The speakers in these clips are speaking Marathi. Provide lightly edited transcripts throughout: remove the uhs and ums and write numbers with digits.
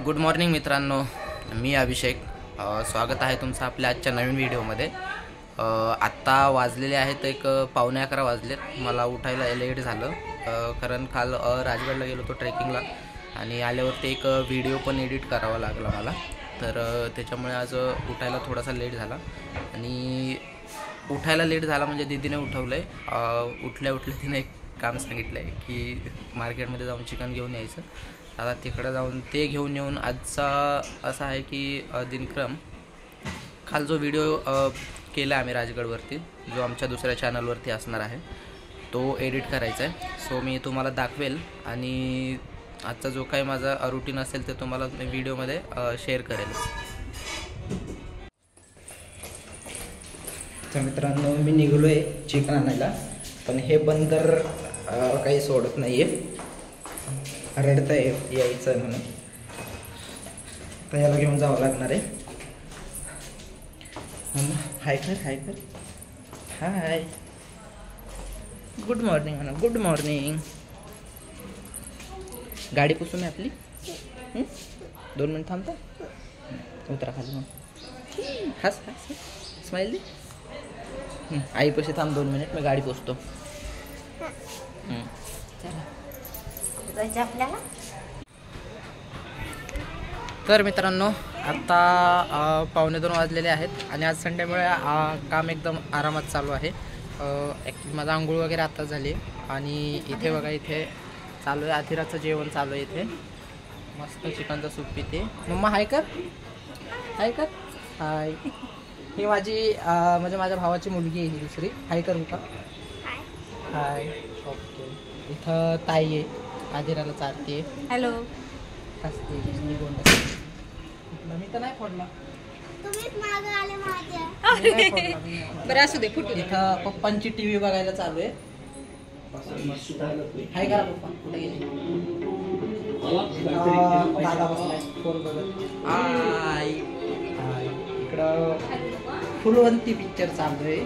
गुड मॉर्निंग मित्रांनो, मी अभिषेक. स्वागत आहे तुमचं आपल्या आजच्या नवीन व्हिडिओमध्ये. आत्ता वाजलेले आहेत एक 11:15 वाजलेत. मला उठायला लेट झालं कारण काल राजगडला गेलो होतो ट्रेकिंगला आणि आल्यावरती एक व्हिडिओ पण एडिट करावा लागला मला, तर त्याच्यामुळे आज उठायला थोडासा लेट झाला. आणि उठायला लेट झाला म्हणजे दीदीने उठवलं आहे. उठल्या तिने एक काम सांगितलं आहे की मार्केटमध्ये जाऊन चिकन घेऊन यायचं. आता तिकडं जाऊन ते घेऊन येऊन आजचा असा आहे की दिनक्रम काल जो व्हिडिओ केला आम्ही राजगडवरती, जो आमच्या दुसऱ्या चॅनलवरती असणार आहे, तो एडिट करायचा आहे. सो मी तुम्हाला दाखवेल आणि आजचा जो काही माझा रुटीन असेल ते तुम्हाला मी व्हिडिओमध्ये शेअर करेल. तर मित्रांनो, मी निघलो आहे चिकन आणायला, पण हे बंदर काही सोडत नाही आहे, रडतं आहे यायचं आहे म्हणून. तर याला घेऊन जावं लागणार आहे. हाय कर हाय, गुड मॉर्निंग म्हणा, गुड मॉर्निंग. गाडी पुसून आहे आपली. 2 मिनिट थांबता, उतरा खाली. मग हस स्माईल दे. आई पैसे थांब 2 मिनिट, मी गाडी पुसतो. आपल्याला तर मित्रांनो, आत्ता 1:15 वाजलेले आहेत आणि आज संडेमुळे काम एकदम आरामात चालू आहे. ॲक्च्युली माझं आंघोळ वगैरे आत्ताच झाली आणि इथे बघा, इथे चालू आहे अथिराचं जेवण चालू आहे. इथे मस्त चिकनचा सूप पिते. मम्मा हाय कर, हाय कर, हाय. ही माझी म्हणजे माझ्या भावाची मुलगी आहे, ही दुसरी. हाय कर का, हाय. ओके. इथं ताई आहे, आदिराला चालते. हॅलो. हसते निघून. मी तर नाही फोडला, बरं असू दे. फुटू. इथं पप्पांची टीव्ही बघायला चालू आहे. हाय करा पप्पा, कुठे गेले? दादा बसलाय फोन बघत. इकडं फुलवंती पिक्चर चालू आहे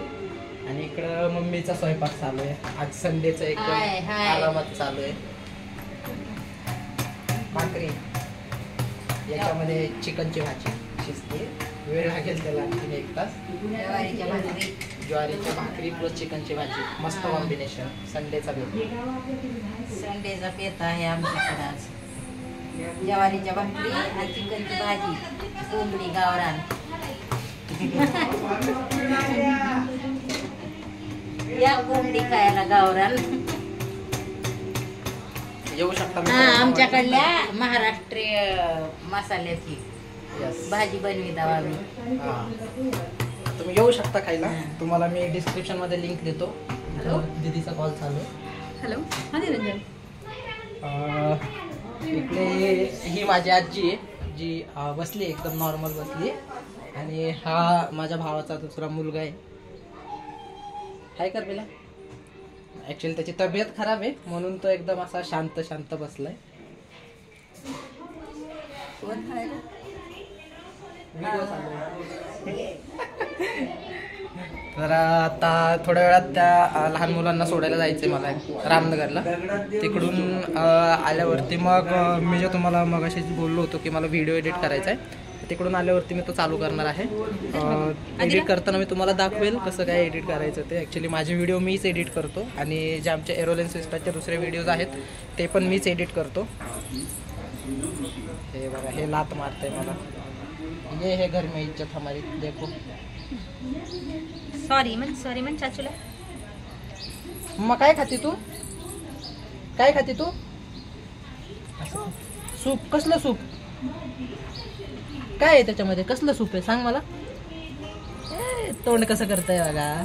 आणि इकडं मम्मीचा स्वयंपाक चालू आहे. आज संडेचं एकदम आरामात चालू आहे. भाकरी, याच्यामध्ये चिकनची भाजी शिजते. वेळ लागेल त्याला आणखीन 1 तास. ज्वारीच्या भाकरी प्लस चिकनची भाजी, मस्त कॉम्बिनेशन. संडेचा बेत, संडेचा बेत आहे आमच्याकडे आज. ज्वारीच्या भाकरी आणि चिकनची भाजी, कोंबडी गावरान. या कोंबडी खायला गावरान. येऊ शकता आमच्याकडल्या महाराष्ट्रीय मसाल्याची भाजी बनविता आम्ही. तुम्ही येऊ शकता खायला. तुम्हाला मी डिस्क्रिप्शन मध्ये लिंक देतो. दीदीचा कॉल चालू आहे. हॅलो, हा निरंजन. इकडे ही माझी आजी आहे, जी बसली एकदम नॉर्मल बसली. आणि हा माझ्या भावाचा दुसरा मुलगा आहे. हाय कर बेला. ऍक्च्युअली त्याची तब्येत खराब आहे म्हणून तो एकदम असा शांत शांत बसलाय. तर आता थोड्या वेळात त्या लहान मुलांना सोडायला जायचंय मला रामनगरला. तिकडून आल्यावरती मग मी जे तुम्हाला मगाशी बोललो होतो की मला व्हिडिओ एडिट करायचा आहे, तिकडून आल्यावरती मी तो चालू करणार आहे. एडिट करताना मी तुम्हाला दाखवेल कसं काय एडिट करायचं ते. ॲक्च्युली माझे व्हिडिओ मीच एडिट करतो आणि जे आमचे एरोलेन्स विस्टाचे दुसरे व्हिडिओज आहेत ते पण मीच एडिट करतो. हे बघा, हे लात मारतंय मला. ये हे घर में इज्जत हमारी, देखो. सॉरी मन चाचूला. मग काय खाते तू, काय खाते तू? सूप. कसलं सूप? काय आहे त्याच्यामध्ये? कसलं सूप आहे सांग मला. तोंड कसं करताय बघा.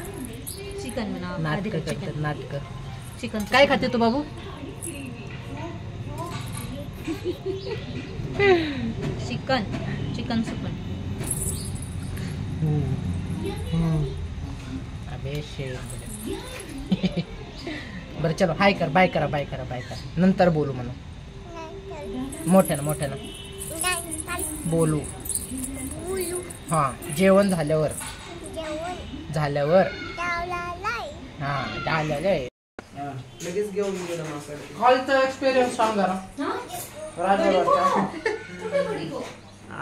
चिकन बनव. नाटक करतात, नाटक. चिकन. काय खाते तू बाबू? Chicken soup. अबे बरं चलो, हाय कर, बाय करा. नंतर बोलू म्हणून. मोठ्यानं बोलू. हा, जेवण झाल्यावर. हा, झालेलं लगेच घेऊन गेलो. हॉलचा एक्सपिरियन्स सांग जरा. राजगडचा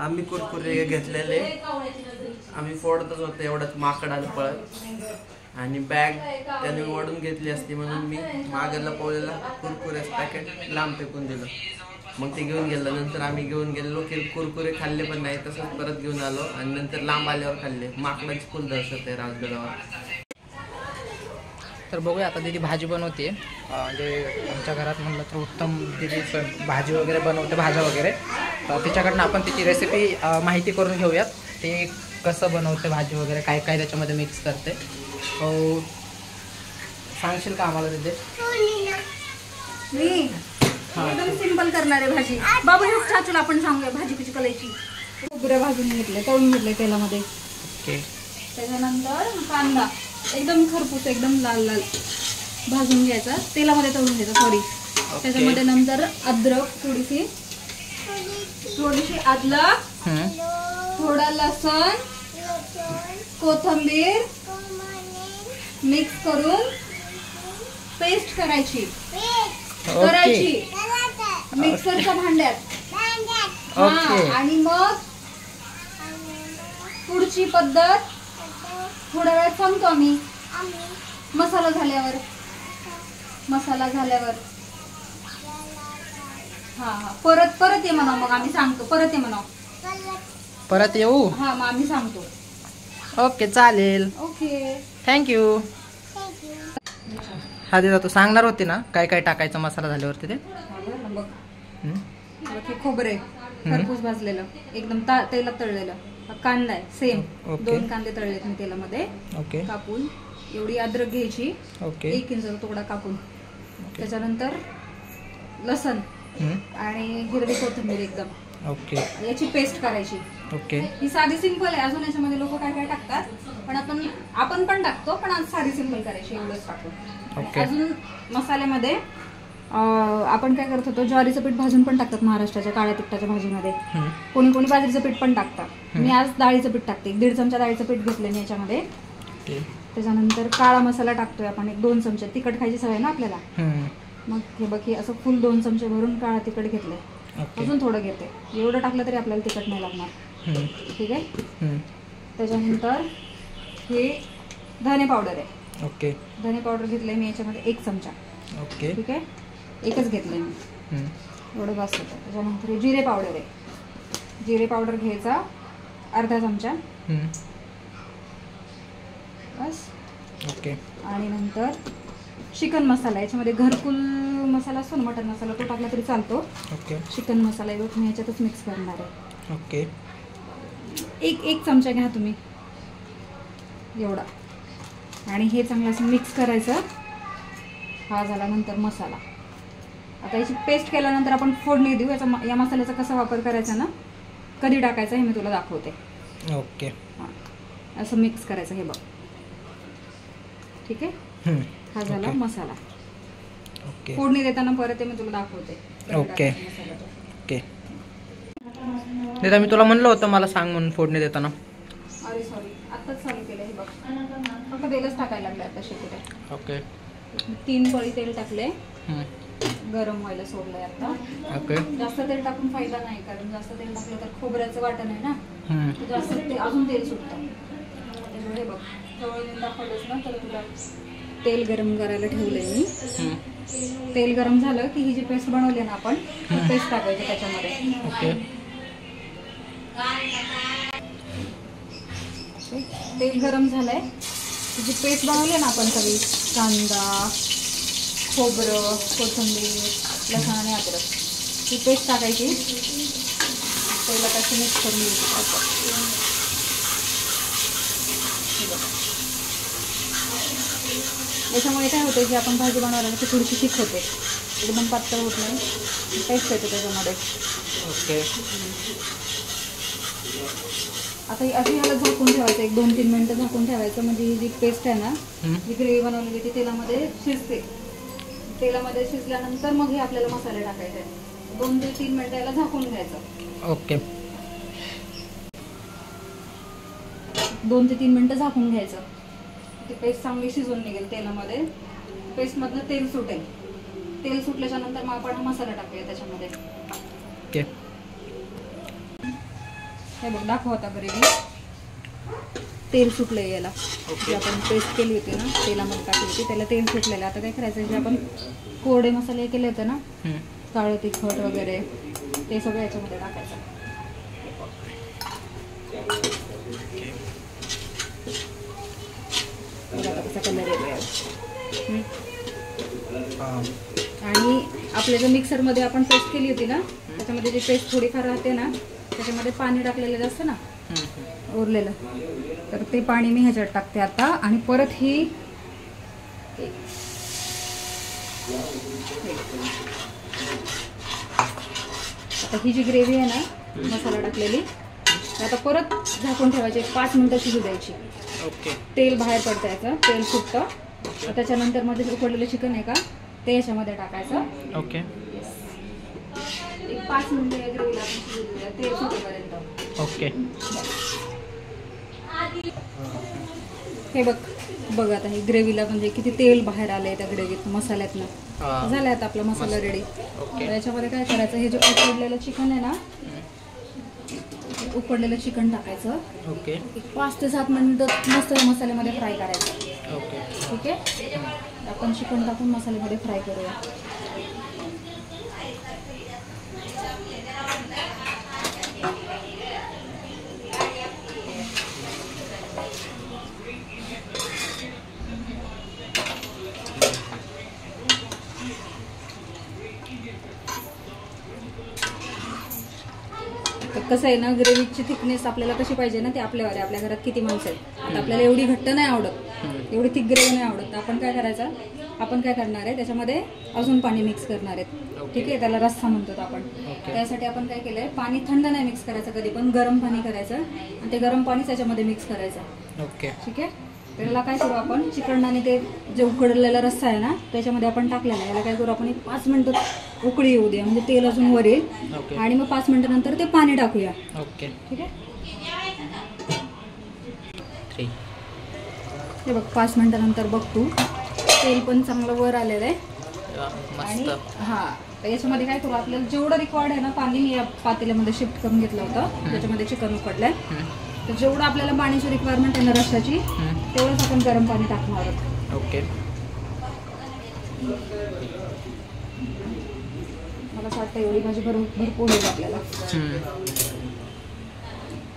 आम्ही कुरकुरे घेतलेले, आम्ही फोडतच होतो एवढंच माकड आलं पळत आणि बॅग त्याने ओढून घेतली असती म्हणून मी मागेला पोळलेला कुरकुरेच पॅकेट लांब फेकून दिलं. मग ते घेऊन गेलं. नंतर आम्ही घेऊन गेलेलो की कुरकुरे खाल्ले पण नाही, तसंच परत घेऊन आलो आणि नंतर लांब आल्यावर खाल्ले. माकडाची फुल दहशत आहे राजगडावर. तर बघूया आता दीदी भाजी बनवते. म्हणजे आमच्या घरात म्हणलं तर उत्तम दीदी भाजी वगैरे बनवते, भाज्या वगैरे. तर तिच्याकडनं आपण तिची रेसिपी माहिती करून घेऊयात. ते कसं बनवते भाजी वगैरे, काय काय त्याच्यामध्ये मिक्स करते. सांगशील का आम्हाला तिथे? मी एकदम सिंपल करणार आहे भाजी. बाबा हे चाचूला आपण सांगूया भाजी कशी करायची. खोबरं भाजून घेतले, तळून घेतले तेलामध्ये. ओके. त्याच्यानंतर कांदा एकदम खरपूस एकदम लाल लाल भाजून घ्यायचा, तेलामध्ये तळून घ्यायचा. सॉरी, त्याच्यामध्ये नंतर अद्रक थोडीशी अद्रक, थोडा लसूण, कोथिंबीर मिक्स करून पेस्ट करायची मिक्सरच्या भांड्यात. आणि मग पुढची पद्धत थोड्या वेळात सांगतो आम्ही. मसाला झाल्यावर परत ये म्हणा, मग आम्ही सांगतो. परत ये म्हणा, परत येऊ. हा मग आम्ही सांगतो. ओके चालेल. Okay thank you. हा दिदा तू सांगणार होती ना काय काय टाकायचं मसाला झाल्यावरती ते? बघ हे खोबरे खरपूस भाजलेलं एकदम तेलात तळलेलं. कांदा आहे सेम, 2 कांदे तळलेत मी तेलामध्ये. ओके. कापून एवढी अद्रक घ्यायची. ओके. 1 इंचाचा तुकडा कापून. त्याच्यानंतर लसण आणि हिरवी कोथिंबीर एकदम. ओके. याची पेस्ट करायची. ओके. ही साधी सिंपल आहे. अजून याच्यामध्ये लोक काय काय टाकतात, पण आपण पण टाकतो, पण आज साधी सिंपल करायची, एवढंच टाकून. अजून मसाल्यामध्ये आपण काय करत होतो, ज्वारीचं पीठ भाजून पण टाकतात महाराष्ट्राच्या काळ्या तिखटाच्या भाजीमध्ये. कोणी कोणी बाजरीचं पीठ पण टाकतात. मी आज डाळीचं पीठ टाकते. 1.5 चमचा डाळीचं पीठ घेतलं मी याच्यामध्ये. त्याच्यानंतर काळा मसाला टाकतोय आपण 1-2 चमचे. तिखट खायची सवय ना आपल्याला. मग हे बघ, हे असं फुल 2 चमचे भरून काळा तिखट घेतलंय. अजून थोडं घेते. एवढं टाकलं तरी आपल्याला तिखट नाही लागणार. ठीक आहे. त्याच्यानंतर हे धने पावडर आहे. ओके. धने पावडर घेतलंय मी याच्यामध्ये 1 चमचा. ओके. ठीक आहे, एकच घेतलंय मी. एवढं बस होतं. त्याच्यानंतर हे जिरे पावडर आहे. जिरे पावडर घ्यायचा अर्धा चमचा. बस. ओके. आणि नंतर चिकन मसाला, याच्यामध्ये घरकुल मसाला असतो ना, मटन मसाला, तो टाकला तरी चालतो. ओके. चिकन मसाला एवढं मी याच्यातच मिक्स करणार आहे. ओके. एक चमचा घ्या तुम्ही एवढा. आणि हे चांगलं असं मिक्स करायचं. हा झाल्यानंतर मसाला. आता याची पेस्ट केल्यानंतर आपण फोडणी देऊ. या मसाल्याचा कसा वापर करायचा ना, कधी टाकायचा हे मी तुला दाखवते. ओके. हां, असं मिक्स करायचं. हे बघ. ठीक आहे. हा झाला मसाला. ओके. फोडणी देताना परत मी तुला दाखवते. ओके. ओके. दादा मी तुला म्हणलं होतं मला सांग म्हणून फोडणी देताना. अरे सॉरी, आत्ताच चालू केलं. हे बघ, फक्त तेलच टाकायला लागलं आता शेकुटे. ओके. 3 पळी तेल टाकले. गरम व्हायला सोडलंय आता. ओके. जास्त तेल टाकून फायदा नाही, कारण जास्त तेल टाकलं तर खोबऱ्याचं वाटण आहे ना, जास्त अजून तेल सुटतं. त्यामुळे हे बघ, जवळ दाखवलंच ना, तर तुला तेल गरम करायला ठेवलंय मी. तेल गरम झालं की ही जी पेस्ट बनवली ना आपण, पेस्ट टाकायची त्याच्यामध्ये. ओके. तेल गरम झालंय. जी पेस्ट बनवली ना आपण सगळी, कांदा, खोबरं, कोथिंबीर, लसूण आणि अद्रक, ही पेस्ट टाकायची. पहिला त्याची मिक्स करून घ्यायची. याच्यामुळे काय होतं की आपण भाजी बनवल्यावर ती थोडीशी थिक होते, एकदम पातळ होत नाही, टेस्ट येते त्याच्यामध्ये. ओके. आता अशी ह्याला झाकून ठेवायचं, 1-2-3 मिनिटं झाकून ठेवायचं. म्हणजे ही जी पेस्ट आहे ना, जी ग्रेव्ही बनवलेली ती तेलामध्ये शिजते. तेलामध्ये शिजल्यानंतर मग हे आपल्याला मसाले टाकायचे. 2 ते 3 मिनिटं याला झाकून घ्यायचं. ओके. 2 ते 3 मिनिटं झाकून घ्यायचं. ती पेस्ट चांगली शिजून निघेल तेलामध्ये. पेस्टमधनं तेल सुटेल. तेल सुटल्याच्या नंतर मग आपण हा मसाला टाकूया त्याच्यामध्ये. ओके. हे बघ दाखव आता ग्रेव्ही. तेल सुटलंय याला. जे आपण पेस्ट केली होती ना, तेलामध्ये टाकली होती, त्याला तेल सुटलेलं. आता काय करायचं, जे आपण कोरडे मसाले केले होते ना, काळं तिखट वगैरे, ते सगळं याच्यामध्ये टाकायचं. कसा कलर येतोय. आणि आपल्या जर मिक्सरमध्ये आपण पेस्ट केली होती ना, त्याच्यामध्ये जी पेस्ट थोडीफार राहते ना, त्याच्यामध्ये पाणी टाकलेलं असतं ना उरलेलं, तर ते पाणी मी ह्याच्यात टाकते आता. आणि परत ही आता ही जी ग्रेव्ही आहे ना मसाला टाकलेली, आता परत झाकून ठेवायची, 5 मिनिटं शिजू द्यायची. ओके. तेल बाहेर पडतं, याचं तेल सुटतं. त्याच्यानंतर मध्ये उकडलेलं चिकन आहे का ते याच्यामध्ये टाकायचं. ओके. एक 5 मिनिटं या ग्रेव्हीला आपण शिजू देऊया, तेल सुटेपर्यंत. ओके. हे बघ आता ही ग्रेव्हीला म्हणजे किती तेल बाहेर आलंय त्या ग्रेव्हीत मसाल्यातनं. झालं आता आपला मसाला रेडी. याच्यामध्ये काय करायचं, हे जे उकडलेलं चिकन आहे ना, उकडलेलं चिकन टाकायचं. ओके. एक 5 ते 7 मिनिटं मस्त मसाल्यामध्ये फ्राय करायचं. ओके. ठीक आहे. आपण चिकन टाकून मसाल्यामध्ये फ्राय करूया. कसं आहे ना, ग्रेव्हीची थिकनेस आपल्याला कशी पाहिजे ना, ते आपल्यावर आहे. आपल्या घरात किती माणसं आहेत. आता आपल्याला एवढी घट्ट नाही आवडत, एवढी थिक ग्रेव्ही नाही आवडत. आपण काय करायचं, आपण काय करणार आहे, त्याच्यामध्ये अजून पाणी मिक्स करणार आहेत. ठीक आहे. त्याला रस्सा म्हणतो आपण. त्यासाठी आपण काय केलंय, पाणी थंड नाही मिक्स करायचं कधी पण, गरम पाणी करायचं आणि ते गरम पाणी त्याच्यामध्ये मिक्स करायचं. ओके. ठीक आहे. त्याला काय करू आपण, चिकन आणि ते जे उकडलेला रस्सा आहे ना त्याच्यामध्ये आपण टाकलेला आहे. याला काय करू आपण, 5 मिनिटं उकळी येऊ द्या, म्हणजे तेल अजून वर येईल. आणि मग 5 मिनिटानंतर ते पाणी टाकूया. ओके. ठीक आहे. हे बघ 5 मिनिटानंतर बघ तू, तेल पण चांगलं वर आलेलं आहे. आणि हा, तर याच्यामध्ये काय करू, आपल्याला जेवढं रिक्वायर्ड आहे ना पाणी, मी या पातेल्यामध्ये शिफ्ट करून घेतलं होतं, त्याच्यामध्ये चिकन उकडलंय. तर जेवढं आपल्याला पाण्याची रिक्वायरमेंट आहे ना रस्साची, तेवढंच आपण गरम पाणी टाकणार आहोत. ओके. मला असं वाटतं एवढी भाजी भरपूर होईल आपल्याला.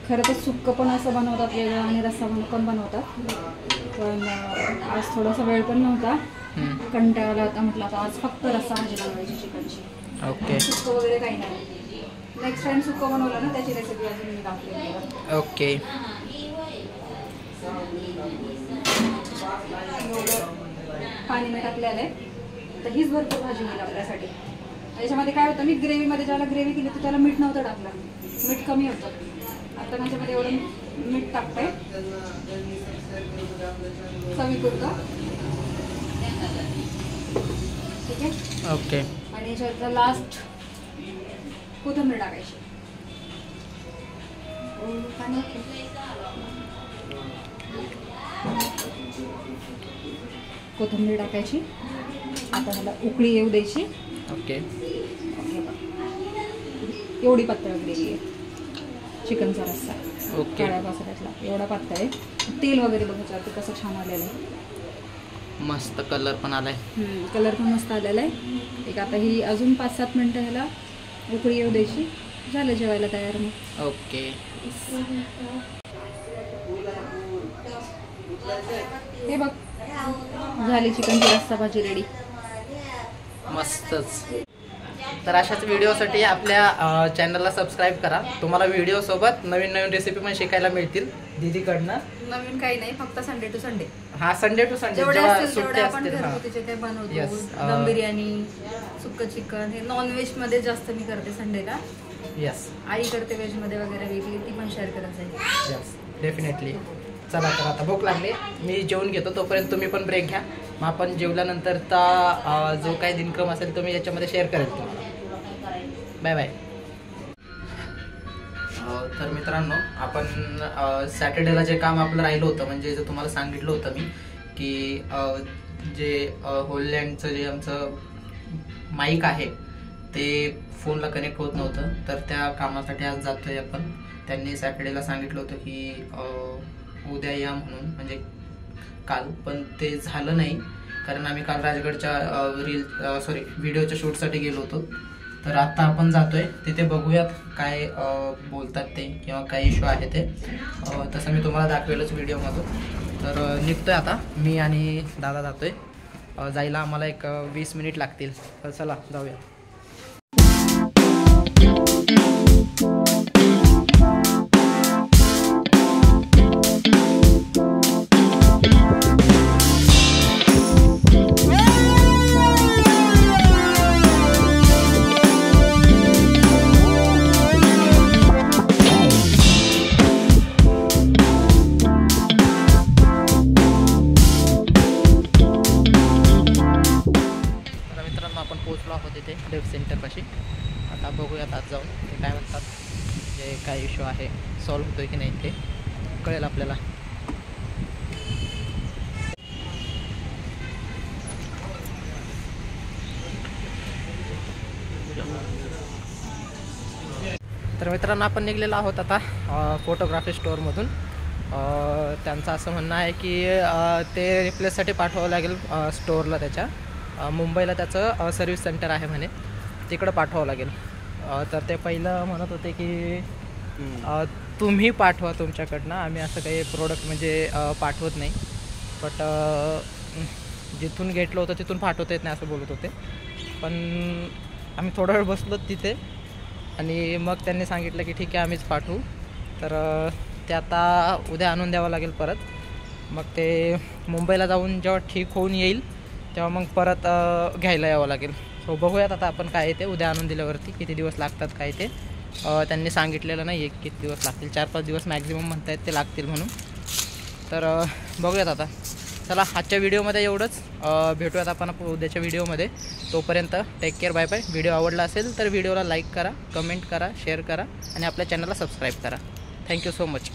खरं तर सुक्क पण असं बनवतात वेगळं आणि रस्सा पण बनवतात, पण आज थोडासा वेळ पण नव्हता, कंटाळा होता. म्हटलं आता आज फक्त रस्सा भाजी बनवायची चिकनची. ओके. सुक्क वगैरे काही नाही. नेक्स्ट टाइम सुक्क बनवलं ना त्याची रेसिपी अजून मी टाकते. ओके. पाणी मी टाकलेलं आहे, तर हीच भरपूर भाजी होईल आपल्यासाठी. याच्यामध्ये काय होतं, मी ग्रेव्हीमध्ये ज्याला ग्रेव्ही केली होती त्याला मीठ नव्हतं टाकलं, मीठ कमी होतं. आता माझ्यामध्ये एवढं मीठ टाकतंय चवीपुरतं. ठीक आहे. ओके. आणि याच्यात लास्ट कोथिंबीर टाकायची. कोथिंबीर टाकायची. आता मला उकळी येऊ द्यायची. ओके. एवढी पातळ ग्रेव्ही आहे चिकनचा रस्सा. ओके. काळ्या मसाल्यातला एवढा पातळ आहे. तेल वगैरे बघायचं कसं छान आलेलं आहे. मस्त कलर पण आलाय. कलर पण मस्त आलेला आहे. एक आता ही अजून 5-7 मिनिटं ह्याला उकळी येऊ द्यायची. झालं जेवायला तयार मग. ओके. हे बघ झाली चिकनची रस्सा भाजी रेडी. मस्तच. तर अशाच व्हिडिओसाठी आपल्या चॅनलला सबस्क्राईब करा. तुम्हाला व्हिडिओ सोबत नवीन नवीन रेसिपी पण शिकायला मिळतील दीदीकडनं. नवीन काही नाही, फक्त संडे टू संडे. हा, संडे टू संडे जेव्हा सुट्टे असतील घरगुतीचे काही बनवतो. Yes. दम बिर्याणी, सुक्क चिकन, हे नॉनव्हेज मध्ये जास्त मी करते संडेला. यस. आई करते व्हेज मध्ये वगैरे वेगळी, ती पण शेअर करत जाईल. Yes definitely. चला तर आता भूक लागली, मी जेवून घेतो. तोपर्यंत तुम्ही पण ब्रेक घ्या. मग आपण जेवल्यानंतरचा जो काही दिनक्रम असेल तो मी याच्यामध्ये शेअर करेल तुम्हाला. Bye bye. तर मित्रांनो, आपण सॅटर्डेला जे काम आपलं राहिलं होतं, म्हणजे जे तुम्हाला सांगितलं होतं मी की जे होललँडचं जे आमचं माईक आहे ते फोनला कनेक्ट होत नव्हतं, तर त्या कामासाठी आज जातो आहे आपण. त्यांनी सॅटर्डेला सांगितलं होतं की उद्या या म्हणून, म्हणजे काल, पण ते झालं नाही कारण आम्ही काल राजगडच्या व्हिडिओच्या शूटसाठी गेलो होतो. तर आता आपण जातोय तिथे, बघूयात काय बोलतात ते किंवा काय इश्यू आहे ते. तसं मी तुम्हाला दाखवेलच व्हिडिओमधून. तर निघतोय आता मी आणि दादा जातोय. जायला आम्हाला एक 20 मिनिट लागतील. तर चला जाऊया. आपण पोहोचलो आहोत तिथे डेव्ह सेंटरपाशी. आता बघूयात आज जाऊन ते काय म्हणतात, जे काय इश्यू आहे सॉल्व्ह होतोय की नाही ते कळेल आपल्याला. तर मित्रांनो, आपण निघलेलो आहोत आता फोटोग्राफी स्टोअरमधून. त्यांचं असं म्हणणं आहे की ते रिप्लेससाठी पाठवावं लागेल स्टोअरला, त्याच्या मुंबईला त्याचं सर्व्हिस सेंटर आहे म्हणे, तिकडं पाठवावं लागेल. तर ते पहिलं म्हणत होते की तुम्ही पाठवा तुमच्याकडनं, आम्ही असं काही प्रोडक्ट म्हणजे पाठवत नाही, बट जिथून घेतलं होतं तिथून पाठवता येत नाही असं बोलत होते. पण आम्ही थोडा वेळ बसलो तिथे आणि मग त्यांनी सांगितलं की ठीक आहे आम्हीच पाठवू. तर ते आता उद्या आणून द्यावं लागेल परत. मग ते मुंबईला जाऊन जेव्हा ठीक होऊन येईल तेव्हा मग परत घ्यायला यावं लागेल. सो बघूयात आता आपण काय ते उद्या आणून दिल्यावरती किती दिवस लागतात काय ते. त्यांनी सांगितलेलं नाही आहे किती दिवस लागतील, 4-5 दिवस मॅक्झिमम म्हणतायत ते लागतील म्हणून. तर बघूयात आता. चला, आजच्या व्हिडिओमध्ये एवढंच. भेटूयात आपण उद्याच्या व्हिडिओमध्ये. तोपर्यंत take care, bye bye. Video आवडला असेल तर व्हिडिओला लाईक करा, कमेंट करा, शेअर करा आणि आपल्या चॅनलला सबस्क्राईब करा. Thank you so much.